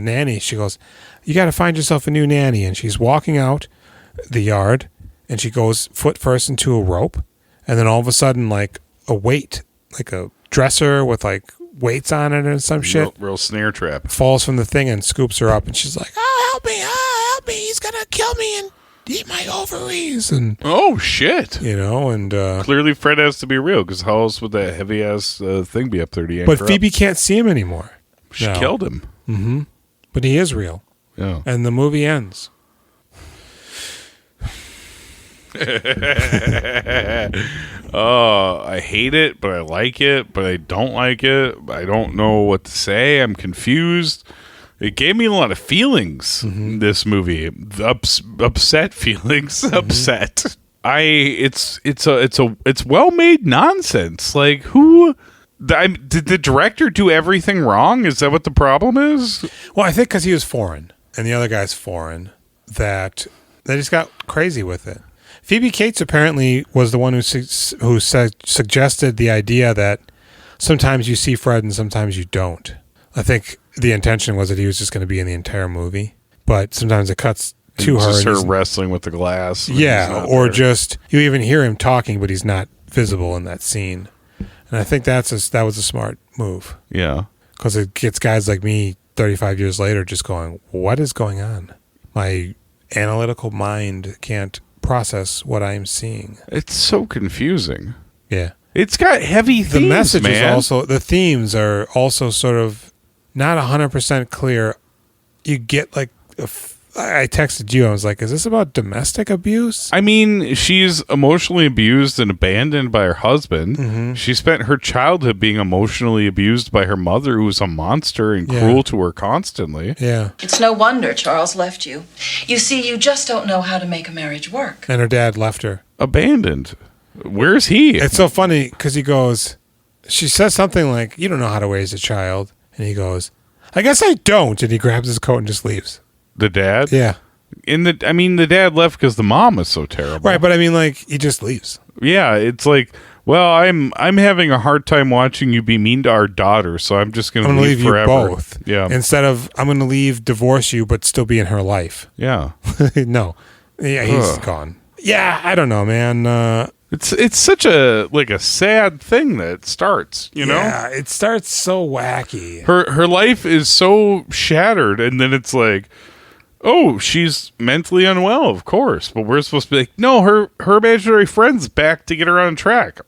nanny, she goes, "You got to find yourself a new nanny." And she's walking out the yard, and she goes foot first into a rope, and then all of a sudden, like a weight, like a dresser with like weights on it and some shit, Real snare trap. falls from the thing and scoops her up, and she's like, "Oh, help me! He's gonna kill me and eat my ovaries." And Oh shit! and Clearly, Fred has to be real because how else would that heavy ass thing be up there to yank but her Phoebe up? can't see him anymore. She No. killed him. Mm-hmm. But he is real, Yeah. and the movie ends. Oh, I hate it, but I like it, but I don't like it. I don't know what to say. I'm confused. It gave me a lot of feelings. This movie, upset feelings, upset. It's well made nonsense. Like who? Did the director do everything wrong? Is that what the problem is? Well, I think because he was foreign and the other guy's foreign, that they just got crazy with it. Phoebe Cates apparently was the one who suggested the idea that sometimes you see Fred and sometimes you don't. I think the intention was that he was just going to be in the entire movie, but sometimes it cuts to her. Just and her wrestling with the glass. yeah, or just you even hear him talking, but he's not visible in that scene. And I think that was a smart move. Yeah. Because it gets guys like me 35 years later just going, what is going on? My analytical mind can't process what I'm seeing. It's so confusing. Yeah. It's got heavy themes, The message is man. also, the themes are also sort of not 100% clear. You get like, I texted you, I was like, is this about domestic abuse? I mean, she's emotionally abused and abandoned by her husband. Mm-hmm. She spent her childhood being emotionally abused by her mother, who was a monster and Yeah. cruel to her constantly. Yeah. It's no wonder Charles left you. You see, you just don't know how to make a marriage work. And her dad left her. Abandoned. Where's he? It's so funny because he goes, she says something like, you don't know how to raise a child. And he goes, I guess I don't. And he grabs his coat and just leaves. The dad? Yeah. The dad left because the mom was so terrible. Right, but I mean, like, he just leaves. Yeah, it's like, well, I'm having a hard time watching you be mean to our daughter, so I'm just going to leave you forever. both. Yeah. Instead of, I'm going to leave, divorce you, but still be in her life. Yeah. No. Yeah, he's gone. Yeah, I don't know, man. It's such a sad thing that starts, you know? Yeah, it starts so wacky. Her life is so shattered, and then it's like, oh, she's mentally unwell, of course. But we're supposed to be like, no, her imaginary friend's back to get her on track.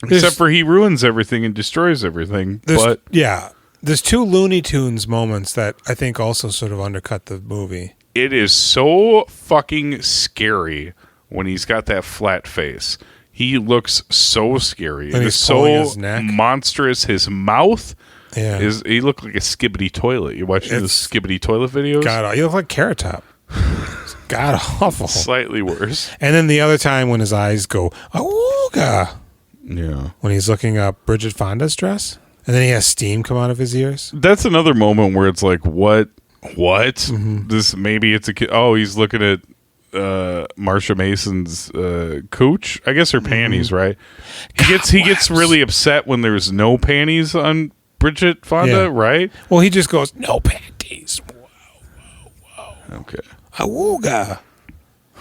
Except for he ruins everything and destroys everything. But yeah, there's two Looney Tunes moments that I think also sort of undercut the movie. it is so fucking scary when he's got that flat face. He looks so scary. And it he's is pulling so his neck. monstrous. His mouth Yeah. he looked like a skibbity toilet. You watching the skibbity toilet videos? God, you look like Carrot Top. It's God awful. Slightly worse. And then the other time when his eyes go, awooga, Yeah. when he's looking up Bridget Fonda's dress, and then he has steam come out of his ears. That's another moment where it's like, what? Mm-hmm. This maybe it's a kid. Oh, he's looking at Marsha Mason's cooch. I guess her panties, right? He gets really upset when there's no panties on Bridget Fonda, Yeah. right? Well, he just goes, no panties. Whoa. Okay. Awooga.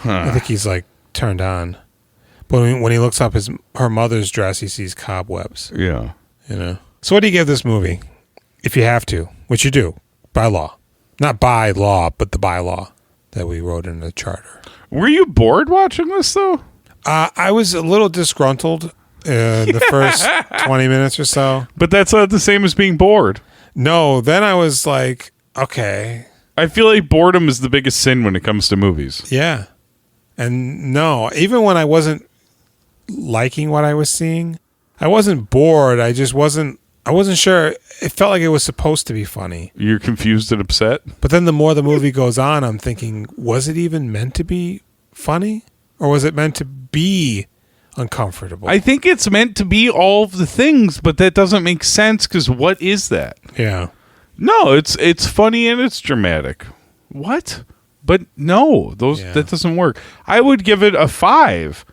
I think he's like turned on. But when he looks up her mother's dress, he sees cobwebs. Yeah. You know. So what do you give this movie? If you have to, which you do, by law. Not by law, but the bylaw that we wrote in the charter. Were you bored watching this, though? I was a little disgruntled in the first 20 minutes or so. But that's not the same as being bored. No, then I was like, okay. I feel like boredom is the biggest sin when it comes to movies. Yeah. And no, even when I wasn't liking what I was seeing, I wasn't bored. I wasn't sure. It felt like it was supposed to be funny. You're confused and upset? But then the more the movie goes on, I'm thinking, was it even meant to be funny? Or was it meant to be uncomfortable? I think it's meant to be all of the things, but that doesn't make sense because what is that? Yeah. No, it's funny and it's dramatic. What? But no, that doesn't work. I would give it a 5.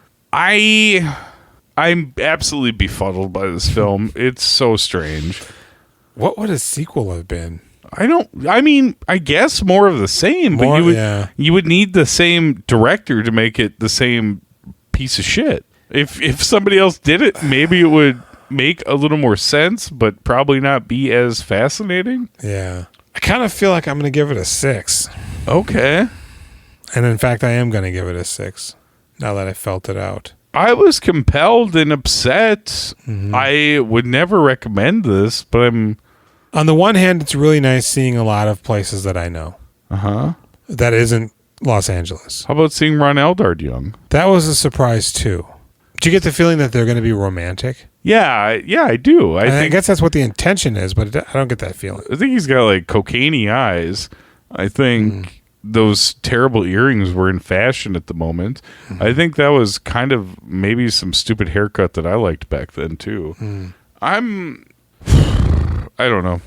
I'm absolutely befuddled by this film. It's so strange. What would a sequel have been? I guess more of the same, but you would need the same director to make it the same piece of shit. If somebody else did it, maybe it would make a little more sense, but probably not be as fascinating. Yeah. I kind of feel like I'm going to give it a 6. Okay. And in fact, I am going to give it a 6 now that I felt it out. I was compelled and upset. Mm-hmm. I would never recommend this, but I'm... On the one hand, it's really nice seeing a lot of places that I know. Uh-huh. That isn't Los Angeles. How about seeing Ron Eldard young? That was a surprise, too. Do you get the feeling that they're going to be romantic? Yeah, I do. I guess that's what the intention is, but I don't get that feeling. I think he's got, like, cocaine-y eyes. I think those terrible earrings were in fashion at the moment. Mm-hmm. I think that was kind of maybe some stupid haircut that I liked back then, too. I don't know.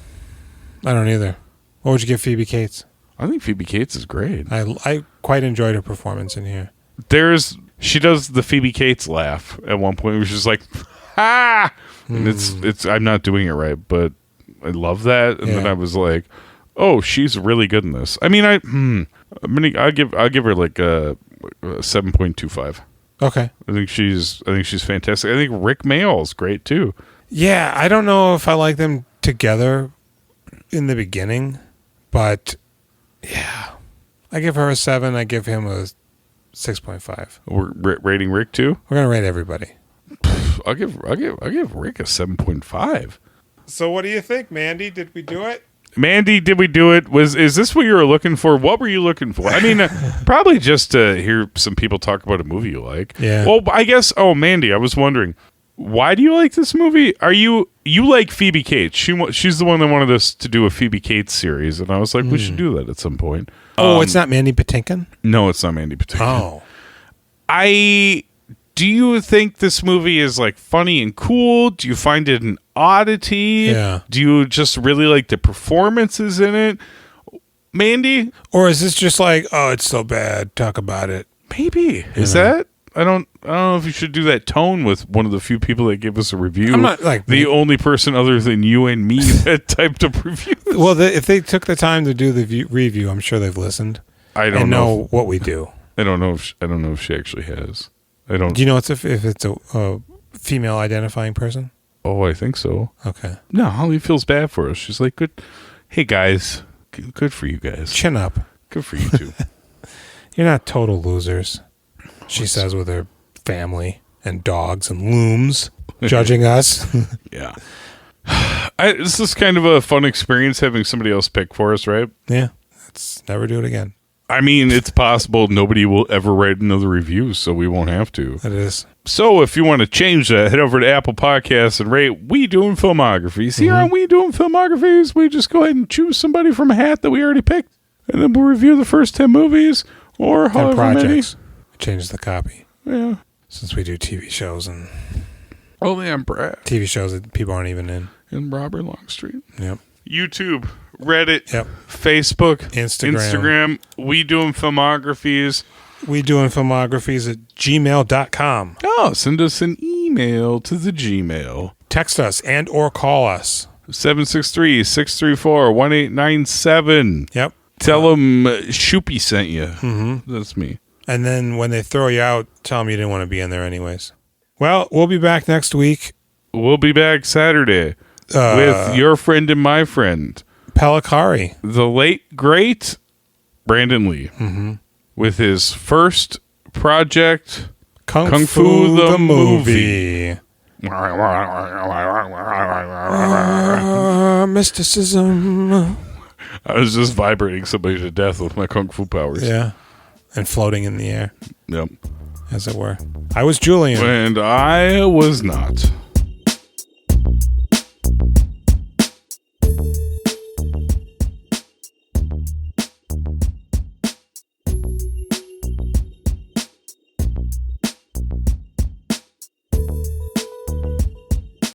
I don't either. What would you give Phoebe Cates? I think Phoebe Cates is great. I quite enjoyed her performance in here. She does the Phoebe Cates laugh at one point, which is like, ha! And it's I'm not doing it right, but I love that. And then I was like, oh, she's really good in this. I mean, I'll give her like a 7.25. Okay. I think she's fantastic. I think Rick Mayall is great too. Yeah, I don't know if I like them together in the beginning, but yeah, I give her a 7. I give him a 6.5. We're rating Rick too. We're gonna rate everybody. I'll give Rick a 7.5. So what do you think, Mandy? Did we do it? Mandy, did we do it? Is this what you were looking for? What were you looking for? I mean, probably just to hear some people talk about a movie you like. Yeah. Well, I guess. Oh, Mandy, I was wondering, why do you like this movie? You like Phoebe Cates? She's the one that wanted us to do a Phoebe Cates series, and I was like, we should do that at some point. Oh, it's not Mandy Patinkin? No, it's not Mandy Patinkin. Oh. Do you think this movie is like funny and cool? Do you find it an oddity? Yeah. Do you just really like the performances in it? Mandy? Or is this just like, oh, it's so bad, talk about it? Maybe. Is that? I don't know if you should do that tone with one of the few people that gave us a review. I'm not like the only person other than you and me that typed up reviews. Well, if they took the time to do the review, I'm sure they've listened. I don't know what we do. I don't know if she actually has. I don't. Do you know if it's a female identifying person? Oh, I think so. Okay. No, Holly feels bad for us. She's like, good. Hey guys, good for you guys. Chin up. Good for you too. You're not total losers. She says with her family and dogs and looms judging us. Yeah. This is kind of a fun experience having somebody else pick for us, right? Yeah. Let's never do it again. I mean, it's possible nobody will ever write another review, so we won't have to. It is. So if you want to change that, head over to Apple Podcasts and rate We Doing Filmographies. Here on We Doing Filmographies, we just go ahead and choose somebody from a hat that we already picked, and then we'll review the first 10 movies or however projects. many. Change the copy. Yeah. Since we do TV shows and only on Brad. TV shows that people aren't even in. In Robert Longstreet. Yep. YouTube, Reddit, yep. Facebook, Instagram. We Doing Filmographies. We Doing Filmographies at gmail.com. Oh, send us an email to the Gmail. Text us and or call us. 763-634-1897. Yep. Tell them Shoopy sent you. Mm-hmm. That's me. And then when they throw you out, tell them you didn't want to be in there anyways. Well, we'll be back next week. We'll be back Saturday with your friend and my friend, Pelicari. The late, great Brandon Lee. Mm-hmm. With his first project, Kung Fu the Movie. Mysticism. I was just vibrating somebody to death with my Kung Fu powers. Yeah. And floating in the air. Yep. As it were. I was Julian. And I was not.